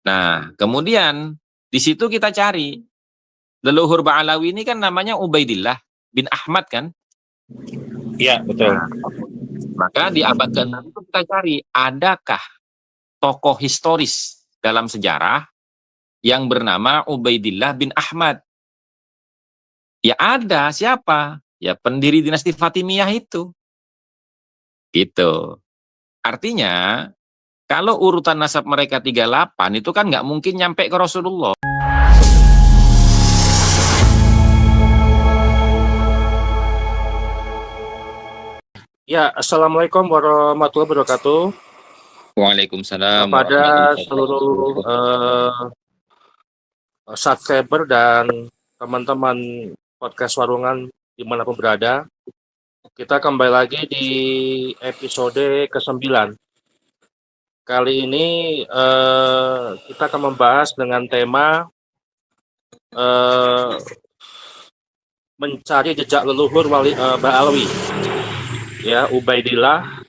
Nah, kemudian di situ kita cari leluhur Ba'alawi ini kan namanya Ubaidillah bin Ahmad kan? Iya, betul. Nah, maka di abad ke-6 itu kita cari adakah tokoh historis dalam sejarah yang bernama Ubaidillah bin Ahmad. Ya ada, siapa? Ya pendiri dinasti Fatimiyah itu. Gitu. Artinya, kalau urutan nasab mereka 38, itu kan nggak mungkin nyampe ke Rasulullah. Ya, Assalamualaikum warahmatullahi wabarakatuh. Waalaikumsalam Kepada warahmatullahi seluruh wabarakatuh. subscriber dan teman-teman podcast Warungan dimanapun berada, kita kembali lagi di episode ke-9. Kali ini kita akan membahas dengan tema mencari jejak leluhur Ba'alawi, ya, Ubaidillah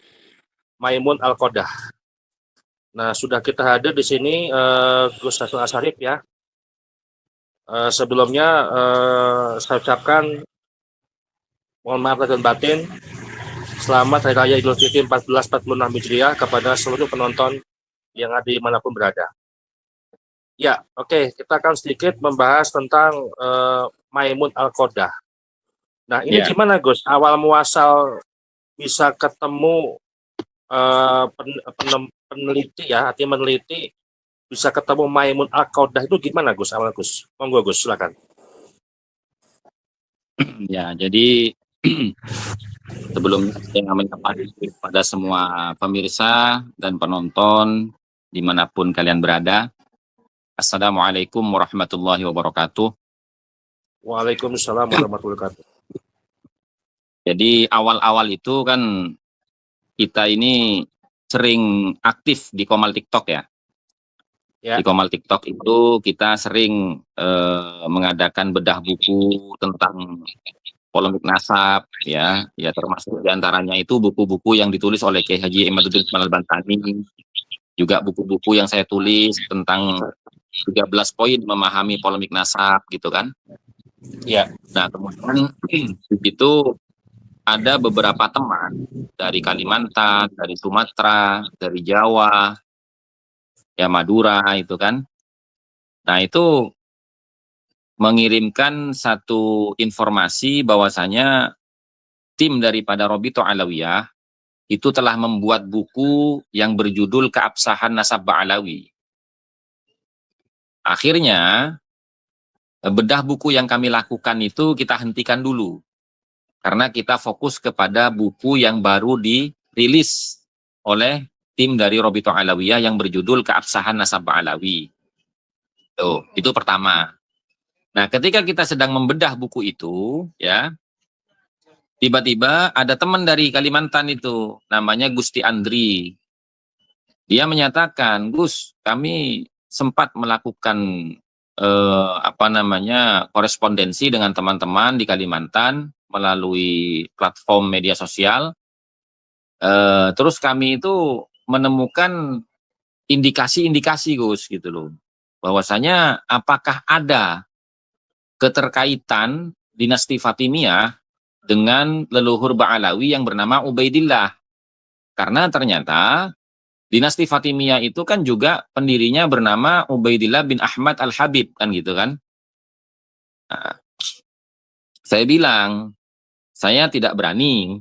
Maimun Al-Qodah. Nah, sudah kita hadir di sini Gus Hasan Asyarif, ya. Sebelumnya saya ucapkan mohon maaf lahir dan batin, selamat Hari Raya Idul Fitri 1446 Hijriah kepada seluruh penonton yang ada dimanapun berada. Ya, oke, kita akan sedikit membahas tentang Maimun Al-Qodah. Nah, ini gimana Gus? Awal muasal bisa ketemu peneliti, ya, artinya meneliti bisa ketemu Maimun Al-Qodah itu gimana Gus? Awal Gus, monggo Gus, silakan. Ya, jadi sebelumnya saya menyapa kepada semua pemirsa dan penonton dimanapun kalian berada. Assalamualaikum warahmatullahi wabarakatuh. Waalaikumsalam warahmatullahi wabarakatuh. Jadi awal-awal itu kan kita ini sering aktif di Komal TikTok, ya. Di Komal TikTok itu kita sering mengadakan bedah buku tentang polemik nasab, ya termasuk diantaranya itu buku-buku yang ditulis oleh Kiai Haji Imaduddin Al-Bantani, juga buku-buku yang saya tulis tentang 13 poin memahami polemik nasab, gitu kan. Ya. Nah, kemudian itu ada beberapa teman dari Kalimantan, dari Sumatera, dari Jawa, ya Madura itu kan. Nah, itu mengirimkan satu informasi bahwasanya tim daripada Robito Alawiyah itu telah membuat buku yang berjudul Keabsahan Nasab Ba'alawi. Akhirnya, bedah buku yang kami lakukan itu kita hentikan dulu. Karena kita fokus kepada buku yang baru dirilis oleh tim dari Robito Alawiyah yang berjudul Keabsahan Nasab Ba'alawi. Itu pertama. Nah, ketika kita sedang membedah buku itu, ya, tiba-tiba ada teman dari Kalimantan itu, namanya Gusti Andri. Dia menyatakan, Gus, kami sempat melakukan korespondensi dengan teman-teman di Kalimantan melalui platform media sosial. Terus kami itu menemukan indikasi-indikasi, Gus, gitu loh. Bahwasanya apakah ada keterkaitan dinasti Fatimiyah dengan leluhur Ba'alawi yang bernama Ubaidillah. Karena ternyata dinasti Fatimiyah itu kan juga pendirinya bernama Ubaidillah bin Ahmad Al-Habib, kan gitu kan. Nah, saya bilang, saya tidak berani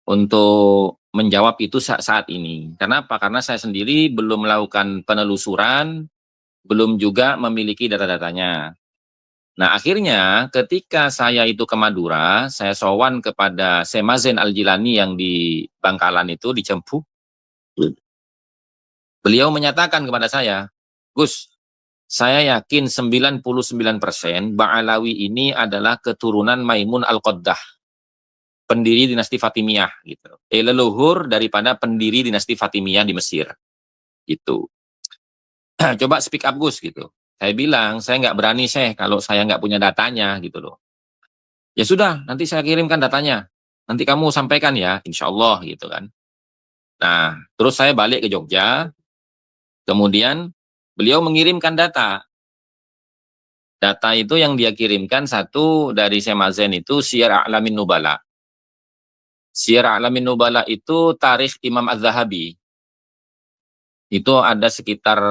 untuk menjawab itu saat ini. Kenapa? Karena saya sendiri belum melakukan penelusuran, belum juga memiliki data-datanya. Nah, akhirnya ketika saya itu ke Madura, saya sowan kepada Syekh Mazen Al-Jilani yang di Bangkalan itu, di Cempu. Beliau menyatakan kepada saya, Gus, saya yakin 99% Ba'alawi ini adalah keturunan Maimun Al-Qoddah, pendiri dinasti Fatimiyah, gitu. Leluhur daripada pendiri dinasti Fatimiyah di Mesir. Gitu. Coba speak up, Gus, gitu. Saya bilang, saya nggak berani, Syekh, kalau saya nggak punya datanya, gitu loh. Ya sudah, nanti saya kirimkan datanya. Nanti kamu sampaikan ya, insya Allah, gitu kan. Nah, terus saya balik ke Jogja. Kemudian beliau mengirimkan data. Data itu yang dia kirimkan satu dari Syekh Mazen itu Syiar A'lamin Nubala. Syiar A'lamin Nubala itu tarikh Imam Az-Zahabi. Itu ada sekitar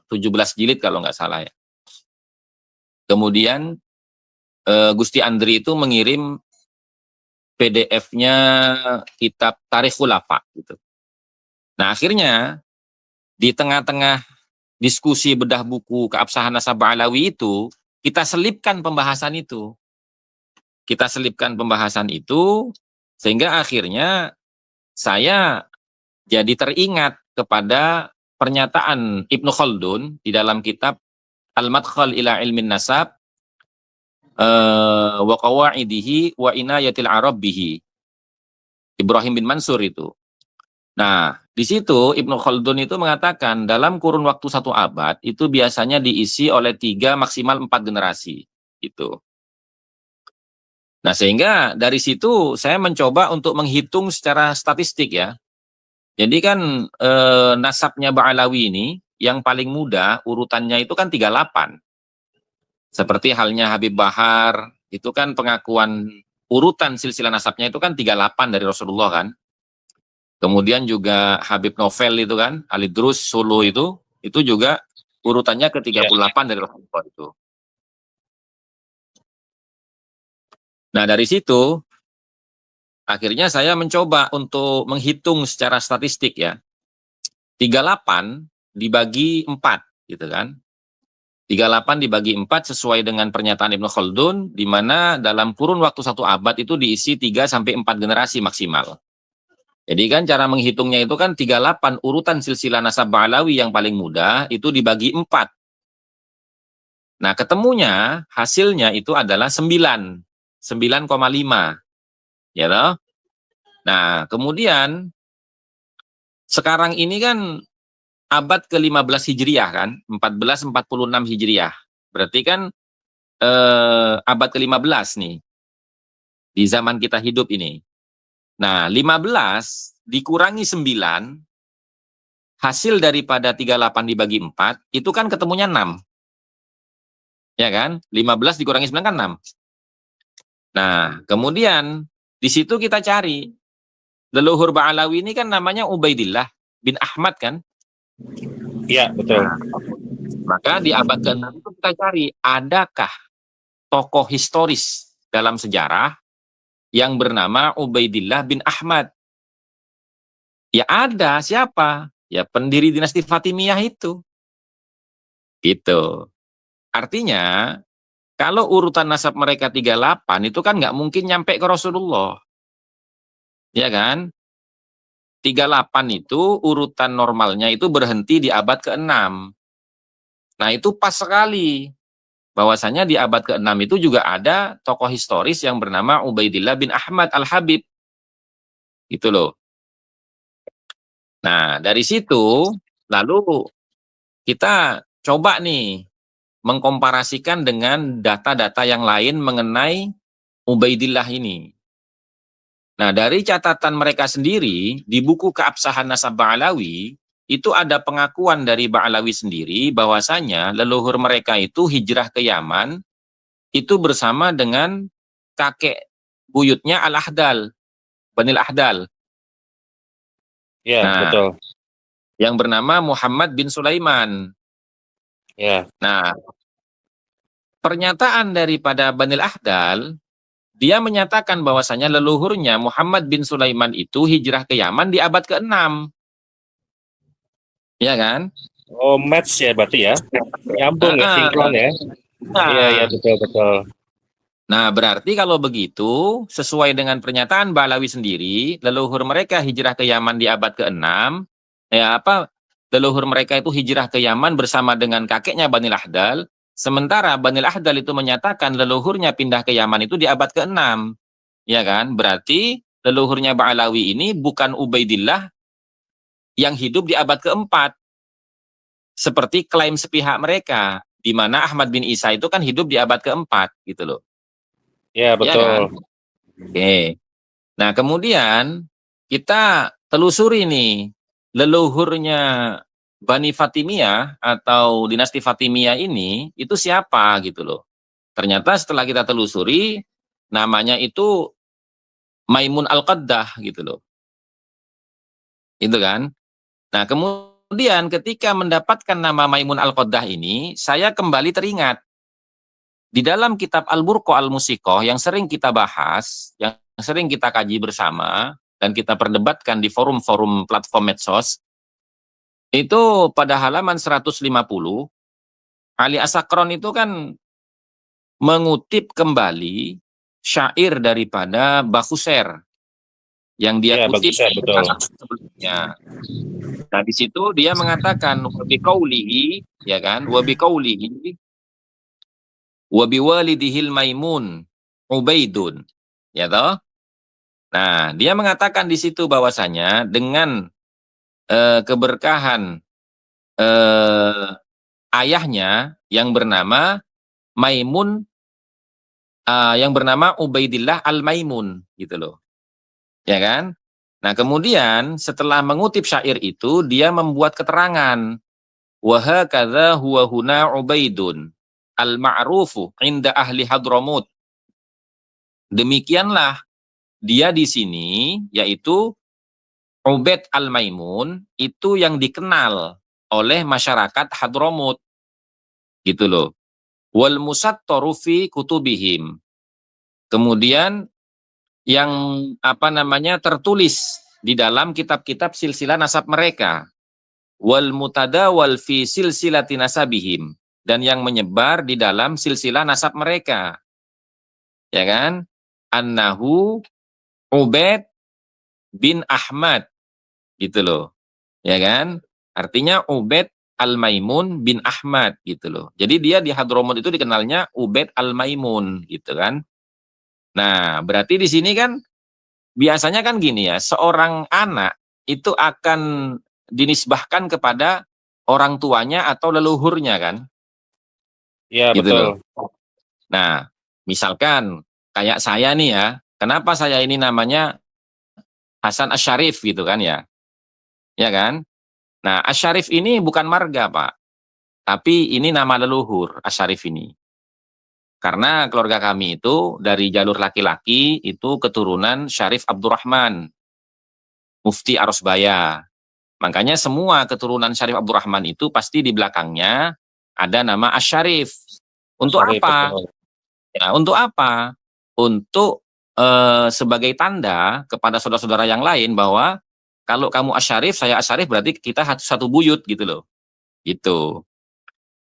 17 jilid kalau nggak salah ya. Kemudian Gusti Andri itu mengirim PDF-nya kitab Tarikh Khulafa gitu. Nah, akhirnya di tengah-tengah diskusi bedah buku keabsahan nasab Ba'alawi itu, kita selipkan pembahasan itu. Kita selipkan pembahasan itu, sehingga akhirnya saya jadi teringat kepada pernyataan Ibnu Khaldun di dalam kitab Al-Madkhal ila Ilmin Nasab wa qawaidihi wa inayatil Arab bihi. Ibrahim bin Mansur itu. Nah, di situ Ibnu Khaldun itu mengatakan dalam kurun waktu 1 abad itu biasanya diisi oleh 3 maksimal 4 generasi. Itu. Nah, sehingga dari situ saya mencoba untuk menghitung secara statistik ya. Jadi kan nasabnya Ba'alawi ini yang paling muda urutannya itu kan 38. Seperti halnya Habib Bahar, itu kan pengakuan urutan silsilah nasabnya itu kan 38 dari Rasulullah kan. Kemudian juga Habib Novel itu kan, Alidrus Solo itu juga urutannya ke 38 dari Rasulullah itu. Nah, dari situ akhirnya saya mencoba untuk menghitung secara statistik ya. 38 dibagi 4 gitu kan. 38 dibagi 4 sesuai dengan pernyataan Ibnu Khaldun, di mana dalam kurun waktu 1 abad itu diisi 3-4 generasi maksimal. Jadi kan cara menghitungnya itu kan 38 urutan silsilah nasab Ba'alawi yang paling muda itu dibagi 4. Nah, ketemunya hasilnya itu adalah 9,5. Ya toh? Nah, kemudian sekarang ini kan abad ke-15 Hijriah kan, 1446 Hijriah. Berarti kan abad ke-15 nih, di zaman kita hidup ini. Nah, 15 dikurangi 9, hasil daripada 38 dibagi 4, itu kan ketemunya 6. Ya kan? 15 dikurangi 9 kan 6. Nah, kemudian di situ kita cari. Leluhur Ba'alawi ini kan namanya Ubaidillah bin Ahmad kan? Iya, betul. Nah, maka di abad ke-6 itu kita cari, adakah tokoh historis dalam sejarah yang bernama Ubaidillah bin Ahmad? Ya ada, siapa? Ya pendiri dinasti Fatimiyah itu. Gitu. Artinya, kalau urutan nasab mereka 38, itu kan nggak mungkin nyampe ke Rasulullah. Ya kan? 38 itu urutan normalnya itu berhenti di abad ke-6. Nah, itu pas sekali. Bahwasanya di abad ke-6 itu juga ada tokoh historis yang bernama Ubaidillah bin Ahmad Al-Habib. Gitu loh. Nah, dari situ, lalu kita coba nih mengkomparasikan dengan data-data yang lain mengenai Ubaidillah ini. Nah, dari catatan mereka sendiri, di buku Keabsahan Nasab Ba'alawi, itu ada pengakuan dari Ba'alawi sendiri bahwasanya leluhur mereka itu hijrah ke Yaman, itu bersama dengan kakek buyutnya Al-Ahdal, Banil Ahdal. Iya, Nah, betul. yang bernama Muhammad bin Sulaiman. Ya. Nah, pernyataan daripada Banil Ahdal, dia menyatakan bahwasanya leluhurnya Muhammad bin Sulaiman itu hijrah ke Yaman di abad ke-6. Ya kan? Oh, match ya berarti ya. Nyambung ya, sinkron ya. Iya, iya, Nah, betul. nah, berarti kalau begitu, sesuai dengan pernyataan Ba'alawi sendiri, leluhur mereka hijrah ke Yaman di abad ke-6, leluhur mereka itu hijrah ke Yaman bersama dengan kakeknya Banil Ahdal, sementara Banil Ahdal itu menyatakan leluhurnya pindah ke Yaman itu di abad ke-6. Ya kan? Berarti leluhurnya Ba'alawi ini bukan Ubaidillah yang hidup di abad ke-4. Seperti klaim sepihak mereka, di mana Ahmad bin Isa itu kan hidup di abad ke-4 gitu loh. Ya, Ya kan? betul. Oke. Nah, kemudian kita telusuri nih leluhurnya Bani Fatimiyah atau dinasti Fatimiyah ini itu siapa gitu loh. Ternyata setelah kita telusuri namanya itu Maimun Al-Qaddah gitu loh. Itu kan. Nah, kemudian ketika mendapatkan nama Maimun Al-Qaddah ini, saya kembali teringat di dalam kitab Al-Burqa Al-Musiqah yang sering kita bahas, yang sering kita kaji bersama dan kita perdebatkan di forum-forum platform medsos, itu pada halaman 150 Ali Asakron itu kan mengutip kembali syair daripada Bakhusser yang dia Ya, kutip bagus ya, betul. sebelumnya. Nah, di situ dia mengatakan wabiqaulihi, ya kan? Wabiqaulihi wabiwalidihil maimun Ubaidun. Ya toh? Nah, dia mengatakan di situ bahwasanya dengan keberkahan ayahnya yang bernama Maimun, yang bernama Ubaidillah Al-Maimun gitu loh. Ya kan? Nah, kemudian setelah mengutip syair itu dia membuat keterangan wa hakadza huwa huna Ubaidun al-ma'rufu inda ahli Hadramut. Demikianlah dia di sini yaitu Ubaid Al-Maimun itu yang dikenal oleh masyarakat Hadramut gitu loh. Wal musattaru fi kutubihim. Kemudian yang apa namanya tertulis di dalam kitab-kitab silsilah nasab mereka. Wal mutadawal fi silsilati nasabihim, dan yang menyebar di dalam silsilah nasab mereka. Ya kan? Annahu Ubaid bin Ahmad gitu loh. Ya kan? Artinya Ubaid Al-Maimun bin Ahmad gitu loh. Jadi dia di Hadramut itu dikenalnya Ubaid Al-Maimun gitu kan. Nah, berarti di sini kan biasanya kan gini ya, seorang anak itu akan dinisbahkan kepada orang tuanya atau leluhurnya kan, Ya, gitu loh. betul. Nah, misalkan kayak saya nih ya, kenapa saya ini namanya Hasan Asyarif gitu kan ya kan? Nah, Asyarif ini bukan marga Pak, tapi ini nama leluhur Asyarif ini. Karena keluarga kami itu dari jalur laki-laki itu keturunan Syarif Abdurrahman, Mufti Arosbaya. Makanya semua keturunan Syarif Abdurrahman itu pasti di belakangnya ada nama Asyarif. Untuk Sorry, apa? betul. Ya, untuk apa? Untuk sebagai tanda kepada saudara-saudara yang lain bahwa kalau kamu Asyarif, saya Asyarif, berarti kita satu buyut gitu loh. Gitu.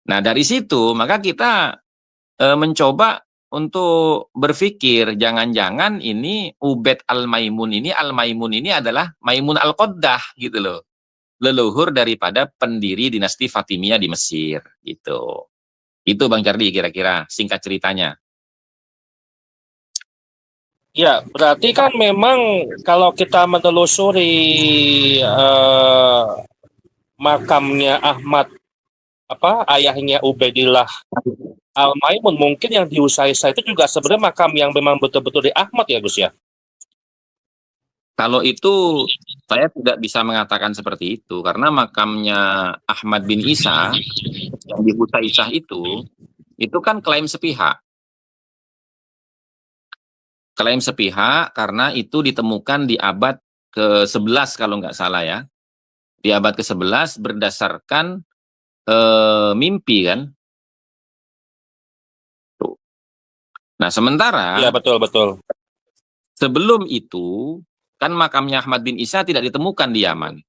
Nah, dari situ maka kita mencoba untuk berpikir jangan-jangan ini Ubaid Al-Maimun ini adalah Maimun Al-Qaddah gitu loh. Leluhur daripada pendiri dinasti Fatimiyah di Mesir gitu. Itu Bang Cardi kira-kira singkat ceritanya. Ya, berarti kan memang kalau kita menelusuri makamnya Ahmad, ayahnya Ubaidillah Al-Maimun, mungkin yang di Usaisa itu juga sebenarnya makam yang memang betul-betul di Ahmad ya Gus ya? Kalau itu saya tidak bisa mengatakan seperti itu karena makamnya Ahmad bin Isa yang di Husaisah itu kan klaim sepihak. Klaim sepihak karena itu ditemukan di abad ke-11 kalau nggak salah ya. Di abad ke-11 berdasarkan mimpi kan. Nah, sementara Iya, betul. sebelum itu kan makamnya Ahmad bin Isa tidak ditemukan di Yaman.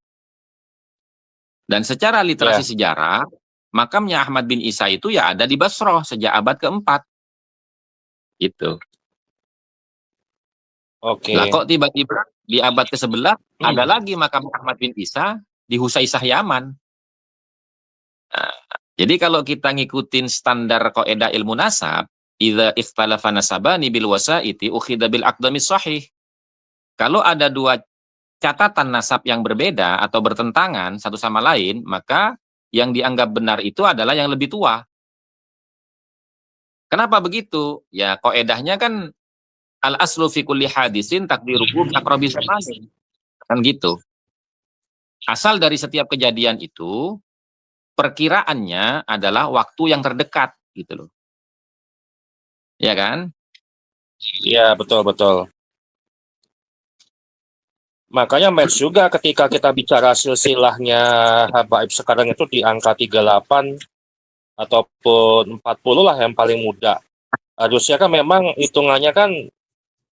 Dan secara literasi Ya, sejarah, makamnya Ahmad bin Isa itu ya ada di Basrah sejak abad ke-4. Gitu. oke. Lah kok tiba-tiba di abad ke-11 ada lagi makam Ahmad bin Isa di Husaisah Yaman. Nah, jadi kalau kita ngikutin standar kaidah ilmu nasab, idza ikhtalafa nasabani bil wasaiti ukhidha bil aqdamis sahih. Kalau ada dua catatan nasab yang berbeda atau bertentangan satu sama lain, maka yang dianggap benar itu adalah yang lebih tua. Kenapa begitu? Ya, kaidahnya kan al aslu fi kulli hadisin takdiruhu bi aqrabi zamanin. Kan gitu. Asal dari setiap kejadian itu perkiraannya adalah waktu yang terdekat gitu loh. Ya kan? Iya, betul, betul. Makanya match juga ketika kita bicara silsilahnya habaib sekarang itu di angka 38 ataupun 40 lah yang paling muda. Harusnya kan memang hitungannya kan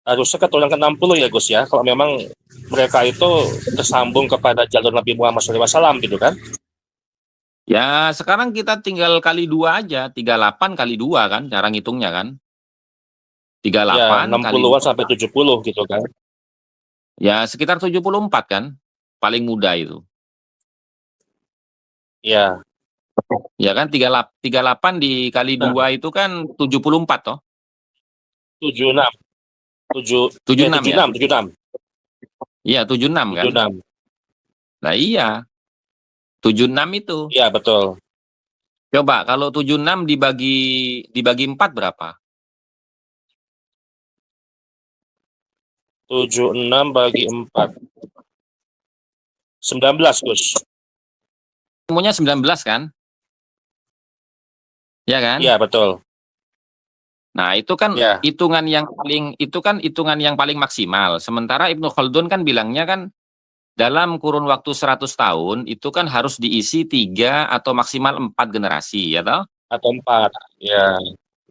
harusnya keturunan ke-60 ya Gus ya. Kalau memang mereka itu tersambung kepada jalur Nabi Muhammad SAW gitu kan. Ya, sekarang kita tinggal kali 2 aja, 38 kali 2 kan, cara ngitungnya kan. Ya, 38 kali 60-an sampai 70 gitu kan. ya sekitar 74 kan, paling muda itu. Ya, Ya kan, 38 dikali nah, 2 itu kan 74 toh. 76, 76 ya? 76, 76, Iya, 76 kan. 76. Nah iya, 76 itu. Iya, betul. Coba kalau 76 dibagi 4 berapa? 76 bagi 4. 19, Gus. Semuanya 19 kan? Ya kan? Iya, betul. Nah, itu kan Ya, hitungan yang paling maksimal. Sementara Ibnu Khaldun kan bilangnya kan dalam kurun waktu 100 tahun itu kan harus diisi 3 atau maksimal 4 generasi, ya toh? atau 4. Ya,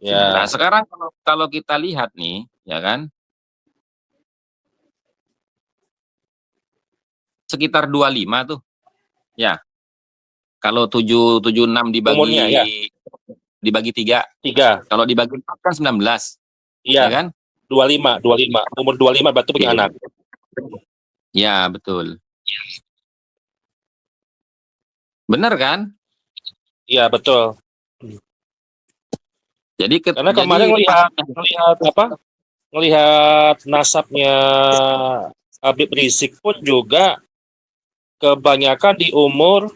Nah, ya. sekarang kalau kita lihat nih, ya kan, sekitar 25 tuh. Ya, kalau 776 Umurnya ya, dibagi 3, 3. kalau dibagi 4 kan 19, ya Iya, kan? 25, 25. Umur 25 berarti punya Oke. anak. Ya, betul. Benar kan? Iya, betul. Jadi Karena jadi kemarin pas ngelihat apa? Ngelihat nasabnya Habib Rizik pun juga kebanyakan di umur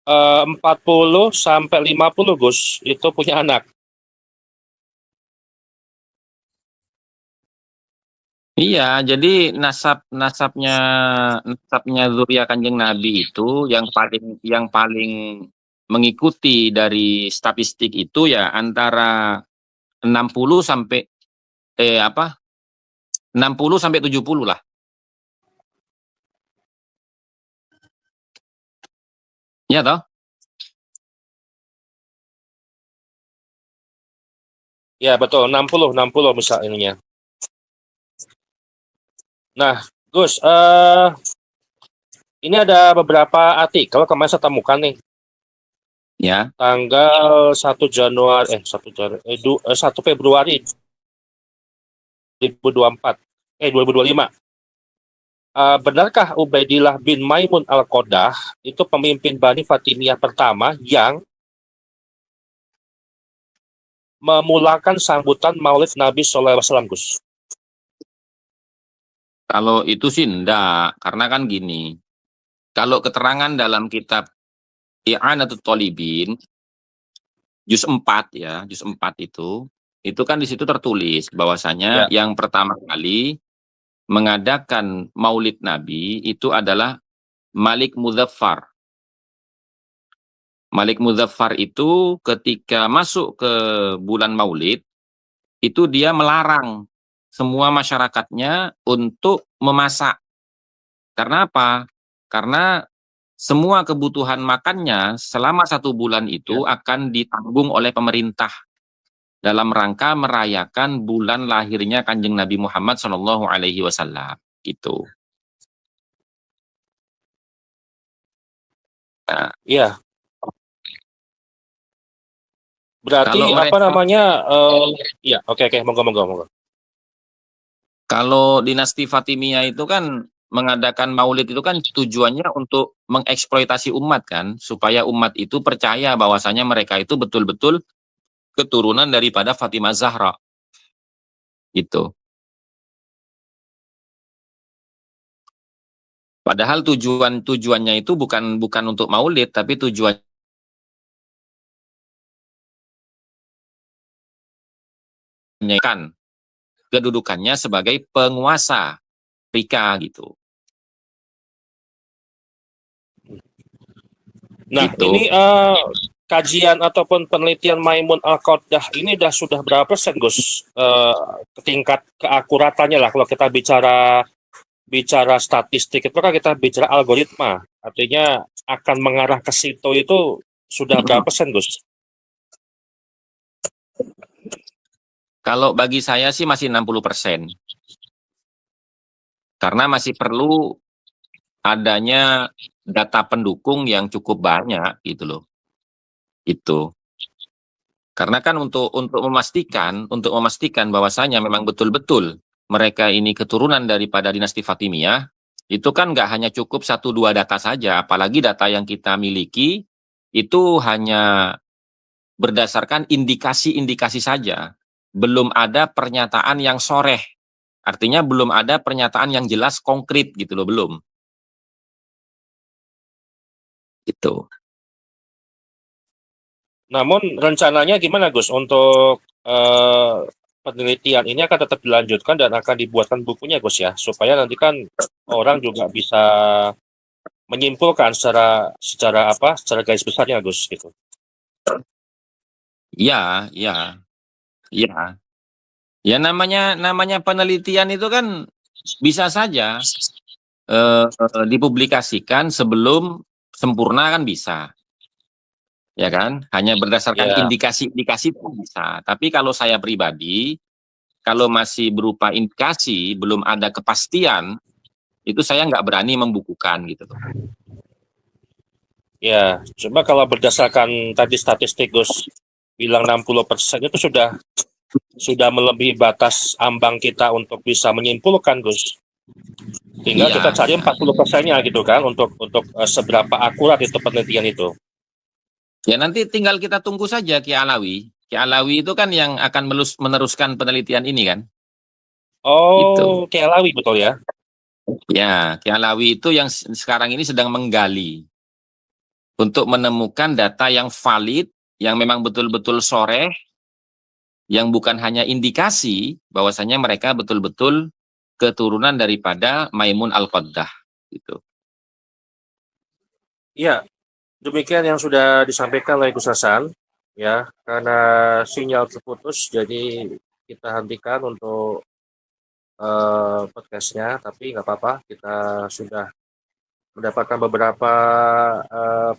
40 sampai 50 Gus, itu punya anak. iya, jadi nasabnya zuriat Kanjeng Nabi itu yang paling mengikuti dari statistik itu ya antara 60 sampai 60 sampai 70 lah. Ya toh? Ya, betul, 60 misal ininya. Nah, Gus, ini ada beberapa artikel kemarin saya temukan nih. Ya. Tanggal 1 Februari 2024, 2025. Benarkah Ubaidillah bin Maimun Al-Qodah itu pemimpin Bani Fatimiyah pertama yang memulakan sambutan Maulid Nabi SAW, Gus? Kalau itu sih enggak, karena kan gini. Kalau keterangan dalam kitab I'anatul Thalibin juz 4 ya, juz 4 itu kan di situ tertulis bahwasanya Ya, yang pertama kali mengadakan Maulid Nabi itu adalah Malik Muzaffar. Malik Muzaffar itu ketika masuk ke bulan Maulid, itu dia melarang semua masyarakatnya untuk memasak. Karena apa? Karena semua kebutuhan makannya selama 1 bulan ya. itu akan ditanggung oleh pemerintah dalam rangka merayakan bulan lahirnya Kanjeng Nabi Muhammad SAW. Gitu. Nah, Iya. Berarti kalau apa mereka namanya? Iya, oke, monggo. Kalau dinasti Fatimiyah itu kan mengadakan maulid itu kan tujuannya untuk mengeksploitasi umat kan, supaya umat itu percaya bahwasanya mereka itu betul-betul keturunan daripada Fatimah Zahra. Gitu. Padahal tujuannya itu bukan untuk maulid, tapi tujuannya kan kedudukannya sebagai penguasa Afrika gitu. Nah, gitu. ini kajian ataupun penelitian Maimun Al-Qaddah ini sudah berapa persen, Gus? Tingkat keakuratannya lah kalau kita bicara bicara statistik itu kan kita bicara algoritma. Artinya akan mengarah ke situ itu sudah berapa persen, Gus? Kalau bagi saya sih masih 60%. Karena masih perlu adanya data pendukung yang cukup banyak gitu loh. Itu. Karena kan untuk memastikan bahwasanya memang betul-betul mereka ini keturunan daripada dinasti Fatimiyah, itu kan nggak hanya cukup 1-2 data saja, apalagi data yang kita miliki itu hanya berdasarkan indikasi-indikasi saja. Belum ada pernyataan yang soreh. Artinya belum ada pernyataan yang jelas konkret gitu loh, belum. Gitu. Namun rencananya gimana, Gus, untuk penelitian ini akan tetap dilanjutkan dan akan dibuatkan bukunya, Gus, ya, supaya nanti kan orang juga bisa menyimpulkan secara garis besarnya, Gus, gitu. Ya, ya, ya. Ya namanya penelitian itu kan bisa saja dipublikasikan sebelum sempurna kan bisa. Ya kan? Hanya berdasarkan Ya, indikasi-indikasi pun bisa. Tapi kalau saya pribadi, kalau masih berupa indikasi, belum ada kepastian, itu saya nggak berani membukukan gitu loh. ya. Cuma kalau berdasarkan tadi statistik, Gus, bilang 60% itu sudah melebihi batas ambang kita untuk bisa menyimpulkan, Gus. Tinggal kita Iya, cari iya. 40%-nya gitu kan untuk seberapa akurat itu penelitian itu. Ya nanti tinggal kita tunggu saja Ki Alawi. Ki Alawi itu kan yang akan meneruskan penelitian ini kan. Gitu. Oh, Kelawi betul ya? Ya, Ki Alawi itu yang sekarang ini sedang menggali untuk menemukan data yang valid, yang memang betul-betul sore, yang bukan hanya indikasi bahwasanya mereka betul-betul keturunan daripada Maimun Al-Qaddah gitu. Iya, demikian yang sudah disampaikan oleh Gus Hasan. Ya, karena sinyal terputus, jadi kita hentikan untuk podcastnya, tapi nggak apa-apa, kita sudah mendapatkan beberapa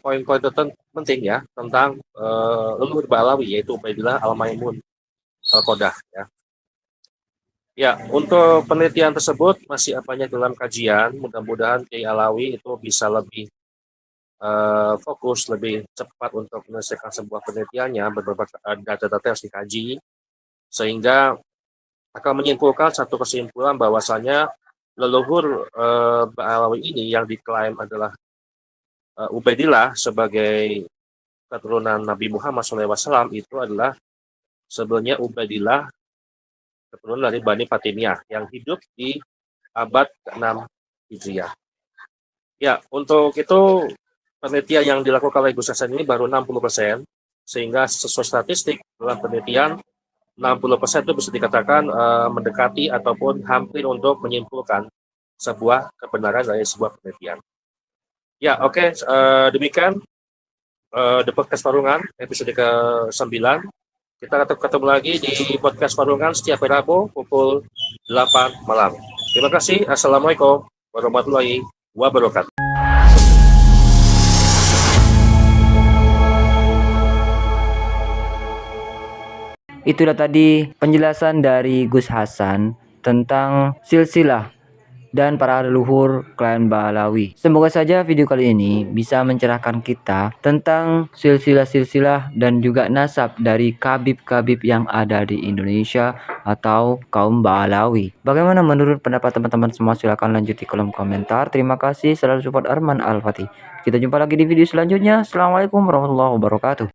poin-poin penting ya tentang leluhur Ba'alawi, yaitu Ubaidillah Al-Maimun Al-Qaddah. Ya. Ya, untuk penelitian tersebut masih apanya dalam kajian. Mudah-mudahan Kiai Alawi itu bisa lebih fokus, lebih cepat untuk menyelesaikan sebuah penelitiannya, beberapa data-data yang harus dikaji, sehingga akan menyimpulkan satu kesimpulan bahwasanya leluhur Ba'alawi ini yang diklaim adalah Ubaidillah sebagai keturunan Nabi Muhammad SAW itu adalah sebenarnya Ubaidillah keturunan dari Bani Fatimiyah yang hidup di abad ke-6 Hijriah. Ya, untuk itu penelitian yang dilakukan oleh Gus Hasan ini baru 60%, sehingga sesuai statistik dalam penelitian 60% itu bisa dikatakan mendekati ataupun hampir untuk menyimpulkan sebuah kebenaran dari sebuah penelitian. Ya, oke, demikian The Podcast Parungan episode ke-9. Kita ketemu lagi di Podcast Parungan setiap hari Rabu pukul 8 malam. Terima kasih. Assalamualaikum warahmatullahi wabarakatuh. Itulah tadi penjelasan dari Gus Hasan tentang silsilah dan para leluhur klan Ba'alawi. Semoga saja video kali ini bisa mencerahkan kita tentang silsilah-silsilah dan juga nasab dari kabib-kabib yang ada di Indonesia atau kaum Ba'alawi. Bagaimana menurut pendapat teman-teman semua? Silahkan lanjut di kolom komentar. Terima kasih, selalu support Arman Al-Fatih. Kita jumpa lagi di video selanjutnya. Assalamualaikum warahmatullahi wabarakatuh.